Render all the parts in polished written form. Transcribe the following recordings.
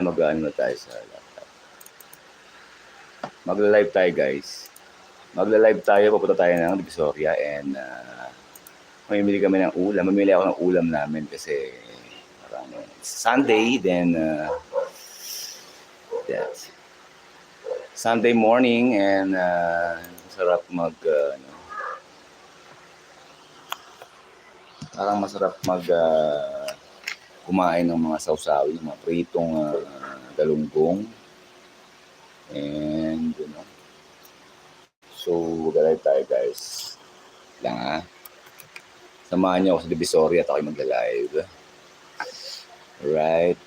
Mag-ano na tayo sa laptop. Magla-live tayo, guys. Magla-live tayo, papunta tayo ng Divisoria and mamimili kami ng ulam. Mamili ako ng ulam namin kasi parang Sunday, then yes. Sunday morning and sarap parang masarap kumain ng mga sausawi, mga pritong galunggong. And so mag-live tayo, guys. Lang samahan niyo ako sa Divisoria at ako'y magla-live. Right.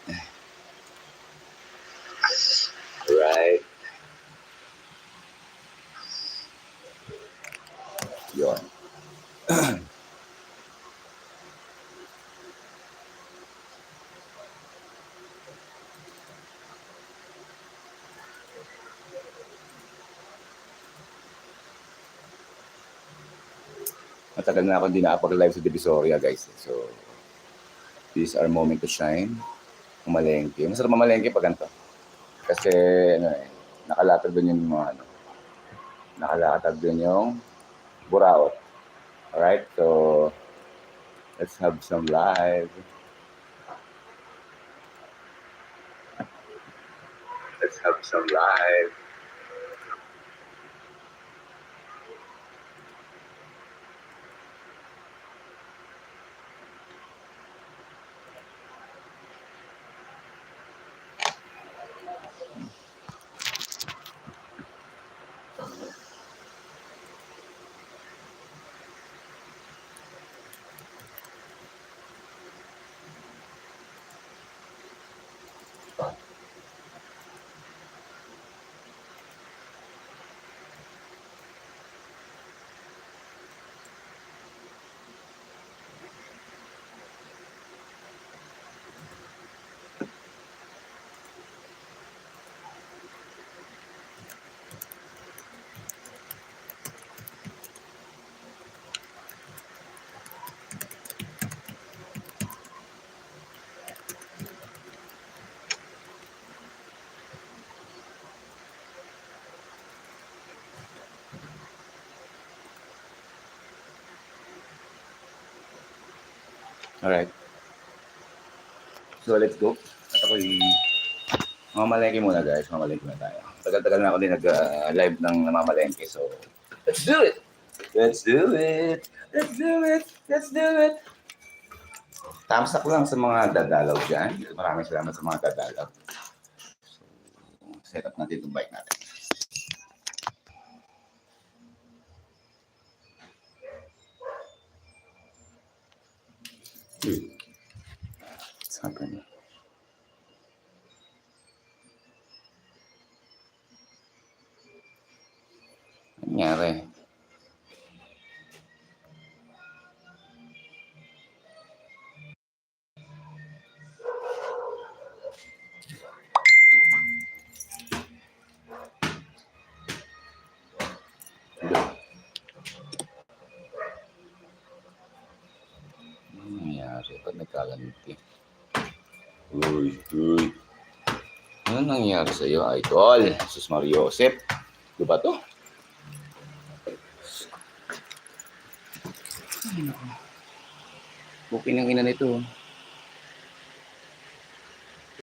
Yun. Matagal na ako hindi nakapag-live sa Divisoria, guys. So, this is our moment to shine. Mamalengke. Masarap mamalengke pag ganito. Kasi, nakalatag doon yung mga, nakalatag doon yung buraot. Alright? So, let's have some live. Alright. So, let's go. At ako'y mamalengke muna, guys. Mamalengke muna tayo. Tagal-tagal na ako din nag-live ng mamalengke. So, let's do it! Thumbs up lang sa mga dadalaw dyan. Maraming salamat sa mga dadalaw. So, set up natin itong bike natin. What's happening? Nangyari. Ba't nagkaganti? Uy. Ano nangyari sa'yo, idol? Jesus Mario Joseph. Di ba to? Bukay ng ina nito.